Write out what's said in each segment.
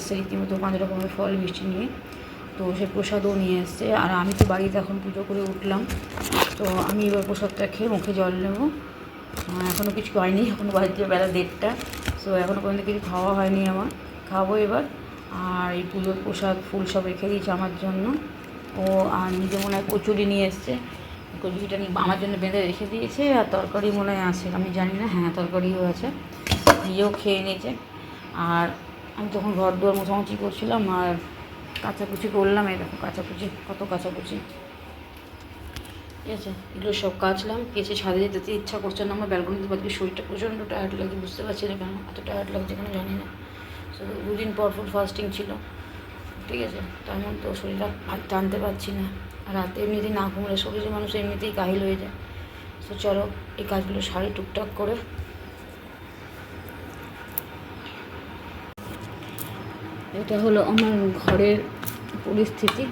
এসছে রীতিমতো 5 রকমের ফল মিষ্টি নিয়ে। তো সে প্রসাদও নিয়ে এসছে। আর আমি তো বাড়িতে এখন পুজো করে উঠলাম, তো আমি এবার প্রসাদটা খেয়ে মুখে জল নেব। এখনও কিছু হয়নি, এখনও বাড়িতে বেলা 1:30। সো এখনও পর্যন্ত কিছু খাওয়া হয়নি আমার, খাবো এবার। আর এই পুজোর প্রসাদ ফুল সব রেখে দিয়েছে আমার জন্য। ও আর নিজে মনে হয় কচুরি নিয়ে এসছে, কচুরিটা নিয়ে আমার জন্য বেঁধে রেখে দিয়েছে। আর তরকারি মনে হয় আছে, আমি জানি না, হ্যাঁ তরকারিও আছে, নিজেও খেয়ে নিয়েছে। আর আমি তখন ঘর দুয়ার মোছামুছি করছিলাম আর কাচাকুচি করলাম। এই দেখো কাচাকুচি, কত কাচাকুচি, ঠিক আছে। এগুলো সব কাচলাম, কেচে ছাদে যেতে ইচ্ছা করছে না আমার। ব্যালকনিতে বাকি শরীরটা প্রচণ্ড টায়ার্ড লাগছে, বুঝতে পারছি না কেন এত টায়ার্ড লাগছে, কেন জানি না। সো 2 দিন পর ফাস্টিং ছিল, ঠিক আছে, তেমন তো শরীরটা টানতে পারছি না। আর রাতে এমনিতেই না ঘুমলে শরীরের মানুষ এমনিতেই কাহিল হয়ে যায়। সো চলো এই কাজগুলো সারি টুকটাক করে। এটা হলো আমার ঘরের পরিস্থিতি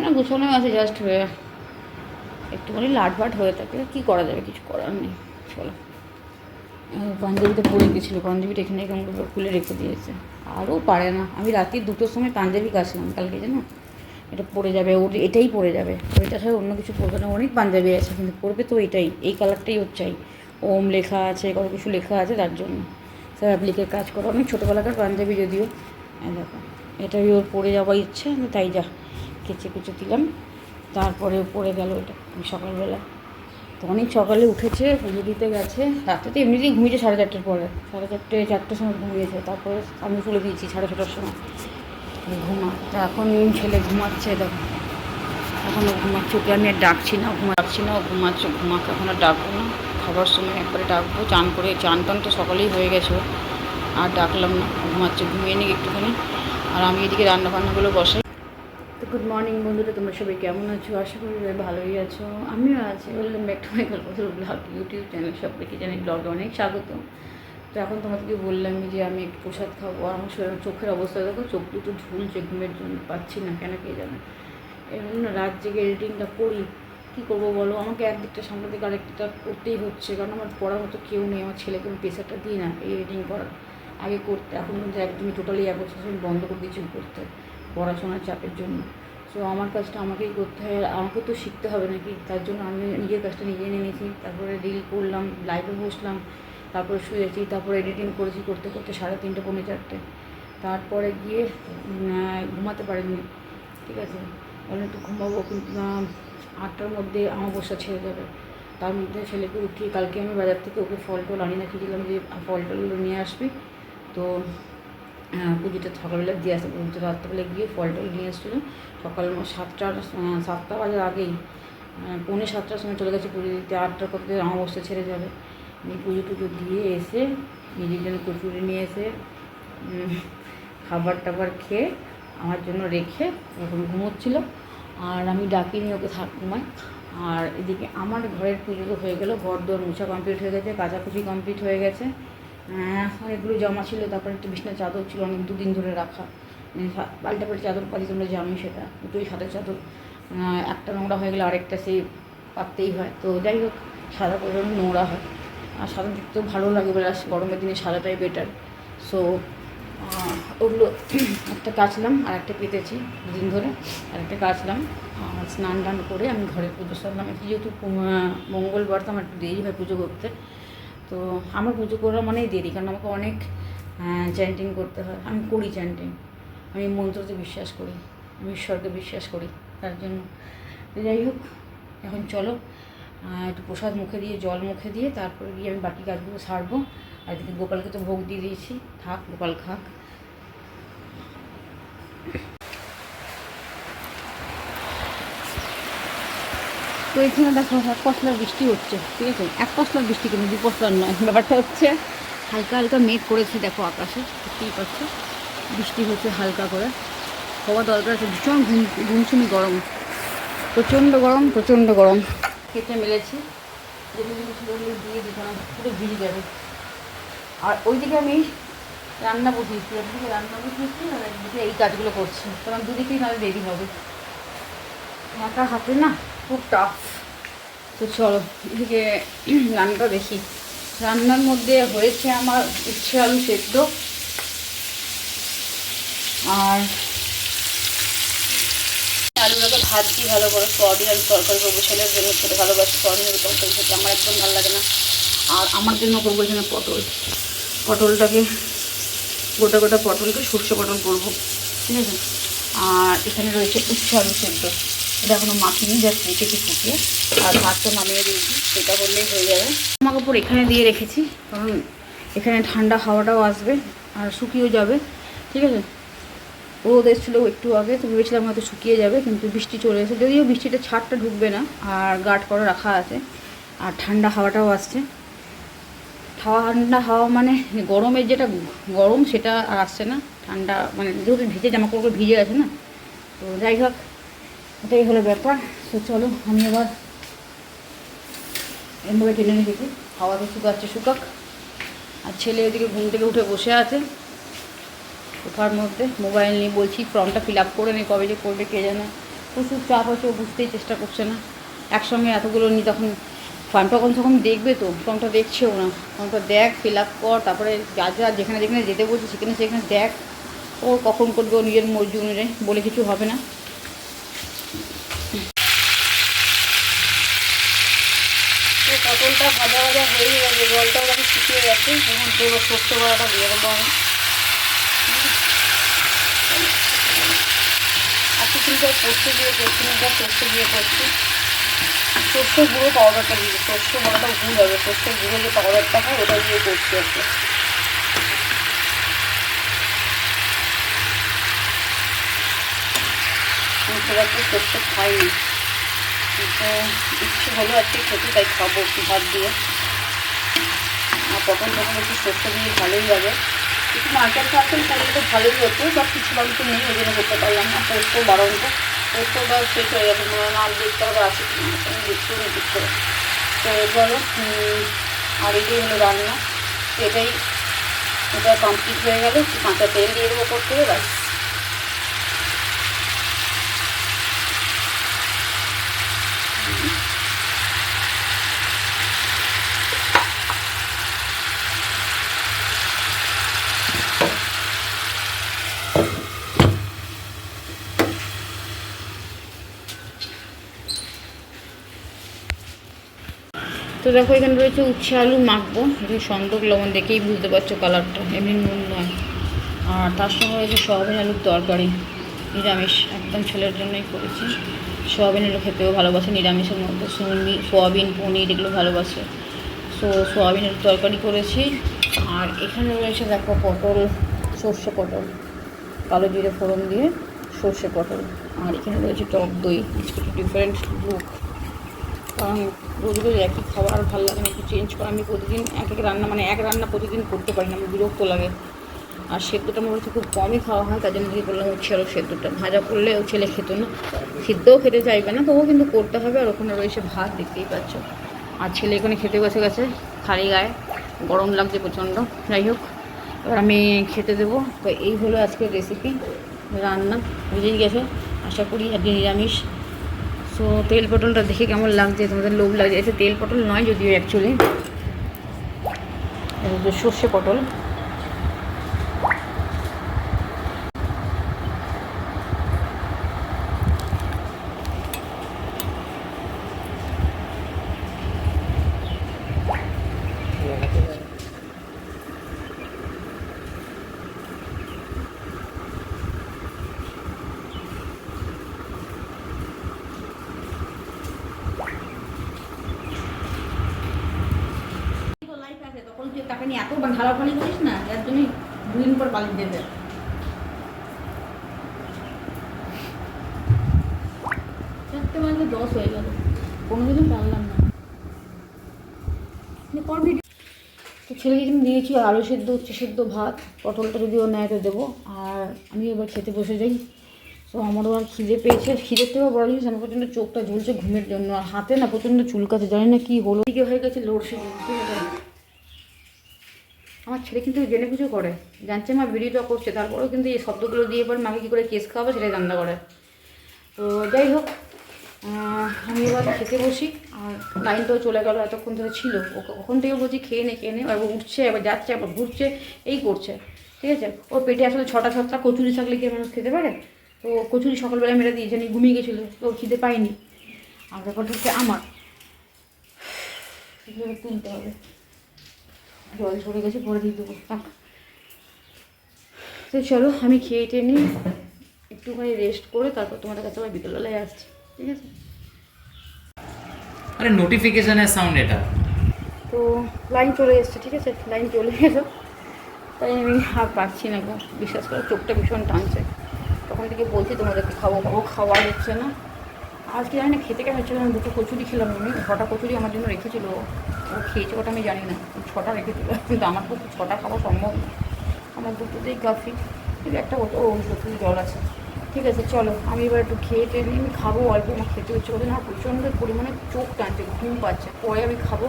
মানে গুছানো আছে, জাস্ট একটুখানি লাটভাট হয়ে থাকে, কী করা যাবে, কিছু করার নেই। চলো, পাঞ্জাবিটা পরে গেছিলো, পাঞ্জাবিটা এখানে এরকম করে খুলে রেখে দিয়েছে, আরও পারে না। আমি রাত্রি 2টোর সময় পাঞ্জাবি কাচলাম কালকে, জানো, এটা পরে যাবে, ওর এটাই পরে যাবে, ওইটা ছাড়া অন্য কিছু পরবে না। অনেক পাঞ্জাবি আছে কিন্তু পরবে তো এটাই, এই কালারটাই ওর চাই। ওম লেখা আছে, কত কিছু লেখা আছে, তার জন্য স্যার অ্যাপ্লিকের কাজ করো। অনেক ছোটোবেলাকার পাঞ্জাবি যদিও, দেখো এটাই ওর পরে যাওয়ার ইচ্ছে, তাই যা কেচে কুচে দিলাম। তারপরে পরে গেল এটা সকালবেলা। তো অনেক সকালে উঠেছে, পুজো দিতে গেছে। রাতে তো এমনিতেই ঘুমিয়েছে 4:30টার পরে, 4:30 4টার সময় ঘুমিয়েছে। তারপরে আমি তুলে দিয়েছি 6:30টার সময় ঘুমা। তা এখন ছেলে ঘুমাচ্ছে, দেখো এখনও ঘুমাচ্ছে। ওকে আমি আর ডাকছি না, ও ঘুমাচ্ছে, ঘুমাকে এখন আর ডাকবো না। খাবার সময় একবারে ডাকবো, চান করে, চান টান তো সকালেই হয়ে গেছে, আর ডাকলাম না, ঘুমাচ্ছে, ঘুমিয়ে নিক একটুখানি। আর আমি এদিকে রান্নাবান্নাগুলো বসাই। তো গুড মর্নিং বন্ধুরা, তোমরা সবাই কেমন আছো? আশা করি ভালোই আছো, আমিও আছি। বললাম back to my Galpataru blog YouTube channel, সবাইকে জানাই ব্লগে অনেক স্বাগত। তো এখন তোমাদেরকে বললাম যে আমি একটু প্রসাদ খাবো। আর আমার চোখের অবস্থা দেখো, চোখ দুটো ঝুলছে, ঘুমের জন্য পাচ্ছি না, কেন কে জানে। এর জন্য রাত জেগে এডিটিংটা করি, কী করবো বলো, আমাকে একদিকটা সামনে দিকে আরেকটা করতেই হচ্ছে, কারণ আমার পড়ার মতো কেউ নেই। আমার ছেলেকে আমি প্রেশারটা দিই না এই এডিটিং করার, আগে করতে, এখন কিন্তু একদমই টোটালি 1 বছর আমি বন্ধ করে দিয়েছি করতে, পড়াশোনার চাপের জন্য। সো আমার কাজটা আমাকেই করতে হয়, আমাকে তো শিখতে হবে নাকি, তার জন্য আমি নিজের কাজটা নিজে নিয়েছি। তারপরে রিল করলাম, লাইভে বসলাম, তারপরে শুয়েছি, তারপরে এডিটিং করেছি, করতে করতে 3:30 পৌনে 4টে। তারপরে গিয়ে ঘুমাতে পারিনি, ঠিক আছে, বলে একটু ঘুমাবো, কিন্তু 8টার মধ্যে অমাবস্যা ছেড়ে যাবে। তার মধ্যে ছেলেকে উঠিয়ে কালকে আমি বাজার থেকে ওকে ফল টল আনি দেখিয়েছিলাম যে ফল টলগুলো নিয়ে আসবি। তো পুজোটা সকালবেলা দিয়ে আসতে, পুজোটা রাত্রেবেলা গিয়ে ফল টল নিয়ে এসেছিলো। সকাল 7টা বাজার আগেই, পৌনে 7টার সময় চলে গেছে পুজো দিতে। 8টার করতে অমাবস্যা ছেড়ে যাবে। আমি পুজো টুজো দিয়ে এসে নিজের জন্য কচুরি নিয়ে এসে খাবার টাবার খেয়ে আমার জন্য রেখে এখন ঘুমোচ্ছিল। আর আমি ডাকিনি ওকে, থাক ঘুমায়। আর এদিকে আমার ঘরের পুজো তো হয়ে গেলো, ঘর দোর মোছা কমপ্লিট হয়ে গেছে, কাচাকুচি কমপ্লিট হয়ে গেছে। অনেকগুলো জামা ছিল, তারপরে একটু বিছানার চাদর ছিল অনেক 2 দিন ধরে রাখা, পাল্টাপাল্টি চাদর পাতি, তোমরা জানোই সেটা, দুটোই সাদা চাদর। একটা নোংরা হয়ে গেলে আরেকটা সেই পাততেই হয়। তো যাই হোক, সাদা করে নোংরা হয়, আর সাদা দেখতেও ভালো লাগে, বলে গরমের দিনে সাদাটাই বেটার। সো ওগুলো একটা কাচলাম আর একটা পেতেছি 2 দিন ধরে, আর একটা কাচলাম। আর স্নান টান করে আমি ঘরে পুজো সারলাম। যেহেতু মঙ্গলবার, তো আমার একটু দেরি হয় পুজো করতে। তো আমার পুজো করা মানেই দেরি, কারণ আমাকে অনেক চ্যান্টিং করতে হয়। আমি করি চ্যান্টিং, আমি মন্ত্রতে বিশ্বাস করি, আমি ঈশ্বরকে বিশ্বাস করি, তার জন্য। যাই হোক, এখন চলো একটু প্রসাদ মুখে দিয়ে, জল মুখে দিয়ে তারপরে গিয়ে আমি বাকি কাজগুলো সারবো। আর এদিকে গোপালকে তো ভোগ দিয়ে দিয়েছি, থাক গোপাল খাক। তো এখানে দেখো 1 পশলার বৃষ্টি হচ্ছে, ঠিক আছে, 1 পশলার বৃষ্টি, কিন্তু 2 পশলার নয়। ব্যাপারটা হচ্ছে হালকা হালকা মেঘ করেছে, দেখো আকাশে, দেখতেই পাচ্ছ, বৃষ্টি হচ্ছে হালকা করে, হওয়া দরকার আছে। ভীষণ ঘুমছুমি গরম, প্রচণ্ড গরম, প্রচণ্ড গরম। কেটে মেলেছি, যেগুলো জিনিসগুলো দিয়ে দিতাম, পুরো ভিজে যাবে। আর ওইদিকে আমি রান্না বসিয়েছি, একদিকে রান্না বসিয়েছি আর একদিকে এই কাজগুলো করছি, কারণ দুদিকেই নাহলে দেরি হবে, একা হাতে না খুব টাফ। তো চলো এদিকে রান্নাটা দেখি। রান্নার মধ্যে হয়েছে আমার উচ্ছে আলু সেদ্ধ, আর আলুটাকে ভাজছি ভালো করে, সোয়াবিন আলু তরকারি করবো, ছেলের জন্য খেতে ভালোবাসি সোয়াবিন আলু তরকারি খেতে, আমার একদম ভালো লাগে না। আর আমার জন্য করবো এখানে পটলটাকে গোটা গোটা পটলকে সর্ষে পটল করবো, ঠিক আছে। আর এখানে রয়েছে উচ্ছে আলু সেদ্ধ, এটা এখনও মাখিনি, জাস্ট রেখেছি ফুটিয়ে। আর ভাতটা নামিয়ে দিয়েছি, সেটা বললেই হয়ে যাবে। জামা কাপড় এখানে দিয়ে রেখেছি, কারণ এখানে ঠান্ডা হাওয়াটাও আসবে আর শুকিয়েও যাবে, ঠিক আছে। রোদ এসেছিলো একটু আগে, তো ভেবেছিলাম হয়তো শুকিয়ে যাবে, কিন্তু বৃষ্টি চলে এসেছে, যদিও বৃষ্টিটা ছাড়টা ঢুকবে না, আর গার্ড করে রাখা আছে। আর ঠান্ডা হাওয়াটাও আসছে, ঠান্ডা হাওয়া মানে গরমের যেটা গরম সেটা আর আসছে না, ঠান্ডা মানে যেহেতু ভিজে জামা কাপড় ভিজে আছে না, তো যাই হোক এটাই হলো ব্যাপার। তো চলো আমি এবার এভাবে টেনে নিয়ে দেখি, হাওয়াতে শুকাচ্ছে শুকাক। আর ছেলে ওদিকে ঘুম থেকে উঠে বসে আছে সোফার মধ্যে, মোবাইল নিয়ে বলছি ফর্মটা ফিল আপ করে নি, কবে যে করবে কে জানে, প্রচুর চাপ আছে, ও বুঝতেই চেষ্টা করছে না। একসঙ্গে এতগুলো নিয়ে তখন ফর্মটা তখন দেখবে, তো ফর্মটা দেখছেও না। ফর্মটা দেখ, ফিল আপ কর, তারপরে যা যা যেখানে যেখানে যেতে বলছে সেখানে সেখানে দেখ, ও কখন করবে ও নিজের মর্জি অনুযায়ী, বলে কিছু হবে না। তো পটলটা ভাজা ভাজা হয়ে গেছে, জলটাও যখন শুকিয়ে গেছে, তখন তো এবার সর্ষে বড়াটা দিয়ে দেবো আমি। আর কিছুটা সর্ষে দিয়ে করছি, সর্ষে দিয়ে করছি, সর্ষে গুঁড়ো পাউডারটা দিয়ে, সর্ষে বড়াটা ভুল হবে, সর্ষে গুঁড়ো যে পাউডারটা হয় ওটা দিয়ে করছি একটা। খুব একটা সর্ষে খাইনি, তো ইচ্ছে হলো আজকে খেতে, তাই খাবো ভাত দিয়ে। আর তখন একটু সর্ষে দিয়ে ভালোই লাগে, একটু নারকেল ফারকেল করলে তো ভালোই হতো, সব কিছু বাড়িতে নেই, ওই জন্য করতে পারলাম না। পোস্ত বারণটা, পোস্তটা শেষ হয়ে গেছে, নাম দেখতে হবে আছে আমি দেখতেও নি ঠিক করে। তো চলো, আর এটাই হলো রান্না, এটা কমপ্লিট হয়ে গেলে একটু কাঁচা তেল দিয়ে দেবো করতে হবে, ব্যাস। তো দেখো এখানে রয়েছে উচ্ছে আলু মাখবো, এটা সন্দক লবণ দেখেই বুঝতে পারছো কালারটা, এমনি নুন নয়। আর তার সঙ্গে রয়েছে সোয়াবিন আলুর তরকারি, নিরামিষ, একদম ছেলের জন্যই করেছি। সোয়াবিন আলু খেতেও ভালোবাসে, নিরামিষের মধ্যে সোয়াবিন পনির এগুলো ভালোবাসে, সো সোয়াবিন আলুর তরকারি করেছি। আর এখানে রয়েছে দেখো পটল, সর্ষে পটল, কালো জিরে ফোড়ন দিয়ে সর্ষে পটল। আর এখানে রয়েছে টক দই, কিছু ডিফারেন্ট লুক, কারণ রোজ রোজ একই খাবার ভালো লাগে না, একটু চেঞ্জ করা। আমি প্রতিদিন এক রান্না মানে এক রান্না প্রতিদিন করতে পারি না, আমার বিরক্ত লাগে। আর সেদ্ধটা আমার হচ্ছে খুব কমই খাওয়া হয়, তার জন্য দিয়ে করলাম উচ্ছে আলু সেদ্ধটা। ভাজা করলে ও ছেলে খেত না, সিদ্ধও খেতে চাইবে না, তবুও কিন্তু করতে হবে। আর ওখানে রয়েছে ভাত, দেখতেই পাচ্ছ। আর ছেলে এখানে খেতে বসে গেছে খালি গায়ে, গরম লাগছে প্রচণ্ড। যাই হোক, এবার আমি খেতে দেবো। তো এই হলো আজকের রেসিপি, রান্না বুঝেই গেছে আশা করি, আজকে নিরামিষ। সো তেল পটলটা দেখে কেমন লাগছে তোমাদের, লোভ লাগছে। এটা তেল পটল নয় যদিও, অ্যাকচুয়ালি সর্ষে পটল। তখন তুই তাকে নিয়ে এত ঢালাঢালি করিস না, যার জন্যই 2 দিন পর বালি দেবে। চারটে বাজে 10 হয়ে গেল, কোনোদিনও পারলাম না। তো ছেলেকে কিন্তু দিয়েছি আলু সেদ্ধ, উচ্ছে সেদ্ধ, ভাত, পটলটা যদি ও নেয় তো দেবো। আর আমি এবার খেতে বসে যাই। তো আমারও আর খিদে পেয়েছে, খিদের থেকেও বড় জিনিস আমার প্রচণ্ড চোখটা ঝুলছে ঘুমের জন্য, আর হাতে না প্রচণ্ড চুলকাতে, জানি না কী হলো, দিকে হয়ে গেছে লোডশেডিং, ঠিক আছে। আমার ছেলে কিন্তু জেনে কিছু করে, জানছে মা ভিডিওটা করছে, তারপরেও কিন্তু এই শব্দগুলো দিয়ে পরে মাকে কী করে কেস খাওয়াবে সেটাই রান্না করে। তো যাই হোক, আমি এবার খেতে বসি। আর লাইনটাও চলে গেল, এতক্ষণ ধরে ছিল, ও কখন থেকে বলছি খেয়ে নে, আর ও উঠছে, এবার যাচ্ছে, আবার ঘুরছে, এই করছে। ঠিক আছে। ওর পেটে আসলে 6টা 7টা কচুরি থাকলে কি মানুষ খেতে পারে? তো কচুরি সকালবেলা মেরে দিয়েছে, ঘুমিয়ে গেছিলো, তো খিদে পাইনি। আর ব্যাপারটা হচ্ছে আমার তুলতে হবে, জল ঝরে গেছে, পরে দিয়ে দেবো। তো চলো আমি খেয়ে টেয়ে নিই, একটুখানি রেস্ট করে তারপর তোমাদের কাছে আবার বিকেলবেলায় আসছি, ঠিক আছে? আরে নোটিফিকেশনের সাউন্ড এটা। তো লাইন চলে এসছে, ঠিক আছে, লাইন চলে এলো, তাই আমি আর পারছি না গো, বিশ্বাস করে চোখটা ভীষণ টানছে। তখন থেকে বলছি তোমাদেরকে খাবো খাবো, খাওয়া হচ্ছে না। আজকে জানি না খেতে কেমন হচ্ছে, আমি 2টো কচুরি খেলাম, আমি 6টা কচুরি আমার জন্য রেখেছিল, ও খেয়েছে ওটা আমি জানি না, 6টা রেখেছিল, কিন্তু আমার পক্ষে 6টা খাওয়া সম্ভব না, আমার 2টোতেই কাফি। কিন্তু একটা ও বোতল জল আছে, ঠিক আছে। চলো আমি এবার একটু খেয়ে টেয়ে নিই, আমি খাবো অল্প, আমার খেতে হচ্ছে বলে না, প্রচণ্ড পরিমাণে চোখ টানছে, ঘুম পাচ্ছে, পরে আমি খাবো,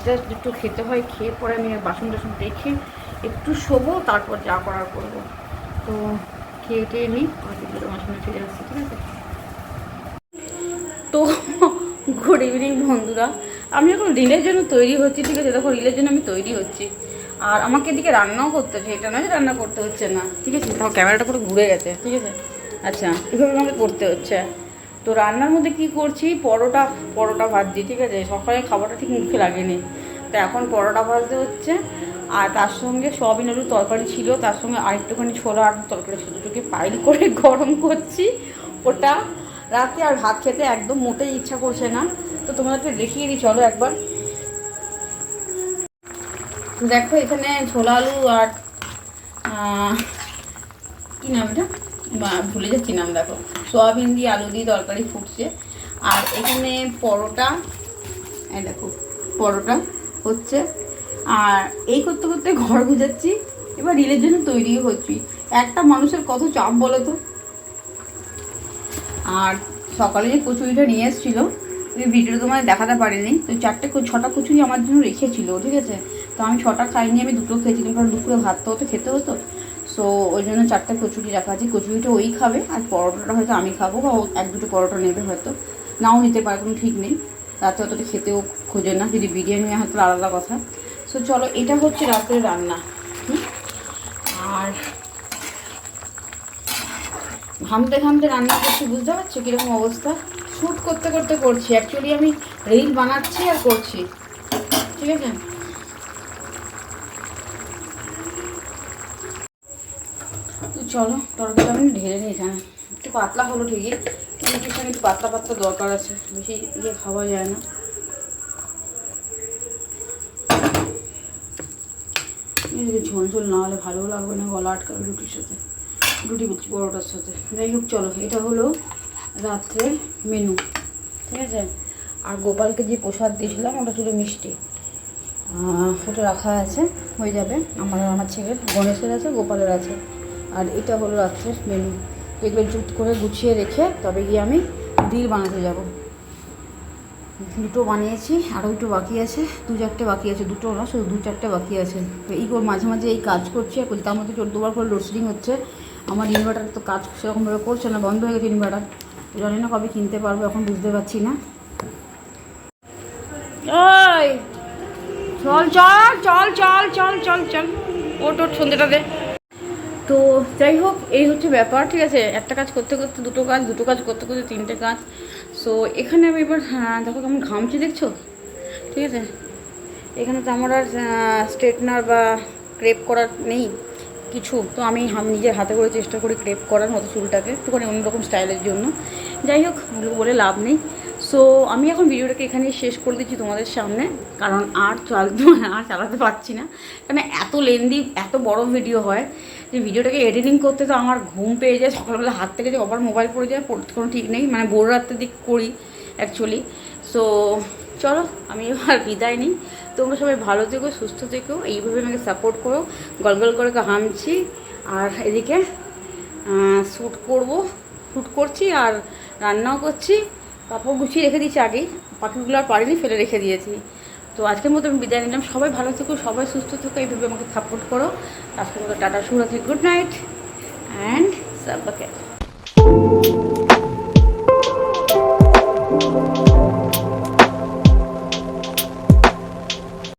জাস্ট একটু খেতে হয়, খেয়ে পরে আমি বাসন টাসন রেখে একটু শোবো, তারপর যা করার করবো। তো খেয়ে টেয়ে নিই, আর তোমার সঙ্গে ফিরে আসছি, ঠিক আছে? তো গুড ইভিনিং বন্ধুরা, আমি এখন রিলের জন্য তৈরি হচ্ছি, ঠিক আছে? দেখো রিলের জন্য আমি তৈরি হচ্ছি, আর আমাকে এদিকে রান্নাও করতে হচ্ছে, এটা নয় যে রান্না করতে হচ্ছে না, ঠিক আছে? তাও ক্যামেরাটা পুরো ঘুরে গেছে, ঠিক আছে? আচ্ছা, এভাবে আমাকে করতে হচ্ছে। তো রান্নার মধ্যে কি করছি, পরোটা ভাজছি, ঠিক আছে? সকালে খাবারটা ঠিক মুখে লাগেনি, তো এখন পরোটা ভাজতে হচ্ছে। আর তার সঙ্গে সয়াবিন আলুর তরকারি ছিল, তার সঙ্গে আরেকটুখানি ছোলা আর তরকারি ছিল, দুটোকে পাইল করে গরম করছি। ওটা রাতে আর ভাত খেতে একদম মোটেই ইচ্ছা করছে না, তো তোমাদেরকে দেখিয়ে দিই চলো একবার। দেখো এখানে ছোলা আলু আর কী নাম এটা, ভুলে যাচ্ছি নাম, দেখো সয়াবিন দিয়ে আলু দিয়ে তরকারি ফুটছে। আর এখানে পরোটা, দেখো পরোটা হচ্ছে। আর এই করতে করতে ঘর গুজাচ্ছি, এবার রিলের জন্য তৈরিও হচ্ছি। একটা মানুষের কত চাপ বলো তো। আর সকালে যে কচুরিটা নিয়ে এসেছিলো, ওই ভিডিওটা তোমায় দেখাতে পারিনি, তো 6টা কচুরি আমার জন্য রেখেছিল, ঠিক আছে? তো আমি 6টা খাইনি, আমি 2টো খেয়েছিলাম, কারণ দুপুরে ভাত তো খেতে হতো। সো ওই জন্য 4টা কচুরি রাখা আছে, কচুরিটা ওই খাবে, আর পরোটাটা হয়তো আমি খাবো, বা ও 1-2টো পরোটা নেবে, হয়তো নাও নিতে পারে, কোনো ঠিক নেই। রাতে অতটা খেতেও খোঁজে না, যদি বিরিয়ানি হয়তো আলাদা কথা। সো চলো, এটা হচ্ছে রাতের রান্না। আর ঘামতে ঘামতে রান্না করছি, বুঝতে পারছো কীরকম অবস্থা? শ্যুট করতে করতে করছি, অ্যাকচুয়ালি আমি রিল বানাচ্ছি আর করছি, ঠিক আছে? তো চলো তরকারিটা আমি ঢেলে নিই, এখানে একটু পাতলা হলো ঠিকই, কিন্তু এখানে একটু পাতলা পাতলা দরকার আছে, বেশি ইয়ে খাওয়া যায় না। ঝোল ঝোল না হলে ভালো লাগবে না, গলা আটকাবে রুটির সাথে, রুটি বলছি পরোটার সাথে। যাই হোক চলো, এটা হলো রাত্রের মেনু, ঠিক আছে? আর গোপালকে যে প্রসাদ দিয়েছিলাম ওটা ছিল মিষ্টি, ওটা রাখা আছে, হয়ে যাবে। আমার ছেলের, গণেশের আছে, গোপালের আছে। আর এটা হলো রাত্রের মেনু, এগুলো জুট করে গুছিয়ে রেখে তবে গিয়ে আমি ডিল বানাতে যাব। 2টো বানিয়েছি, আরও 2টো বাকি আছে, 2-4টে বাকি আছে, 2টো না শুধু 2-4টে বাকি আছে। তো এই মাঝে মাঝে এই কাজ করছি, আর তার মধ্যে 14বার করে লোডশেডিং হচ্ছে। আমার ইনভার্টার তো কাজ সেরকমভাবে করছে না, বন্ধ হয়ে গেছে ইনভার্টার, জানি না কবে কিনতে পারবো, এখন বুঝতে পারছি না। ওই চল চল চল চল চল চল চল, ওট সন্ধ্যেটা দে। তো যাই হোক, এই হচ্ছে ব্যাপার, ঠিক আছে? একটা কাজ করতে করতে 2টো কাজ, 2টো কাজ করতে করতে 3টে কাজ। সো এখানে আমি এবার, দেখো কেমন ঘামছি, দেখছো? ঠিক আছে, এখানে তো আমার আর স্ট্রেটনার বা ক্রেপ করার নেই কিছু, তো আমি নিজের হাতে করে চেষ্টা করি ক্রেপ করার মতো চুলটাকে, একটুখানি অন্যরকম স্টাইলের জন্য। যাই হোক, ওগুলো বলে লাভ নেই। সো আমি এখন ভিডিওটাকে এখানেই শেষ করে দিচ্ছি তোমাদের সামনে, কারণ আর চালাতে পারছি না, কারণ এত লেন্দি, এত বড় ভিডিও হয় যে ভিডিওটাকে এডিটিং করতে তো আমার ঘুম পেয়ে যায়, সকালবেলা হাত থেকে যে আবার মোবাইল পড়ে যায়, পড়তে কোনো ঠিক নেই, মানে ভোর রাত্রের দিক করি অ্যাকচুয়ালি। সো চলো আমি এবার বিদায় নিই, তোমরা সবাই ভালো থেকো, সুস্থ থেকো, এইভাবে আমাকে সাপোর্ট করো। গলগল করে হামছি, আর এদিকে শ্যুট করছি, আর রান্নাও করছি, কাপড় গুছিয়ে রেখে দিয়েছি আগেই, পাখিগুলো আর পারিনি, ফেলে রেখে দিয়েছি। তো আজকের মতো আমি বিদায় নিলাম, সবাই ভালো থেকো, সবাই সুস্থ থেকো, এইভাবে আমাকে সাপোর্ট করো। আজকের মতো টাটা, শুভরাত্রি, গুড নাইট অ্যান্ড সাবাকে।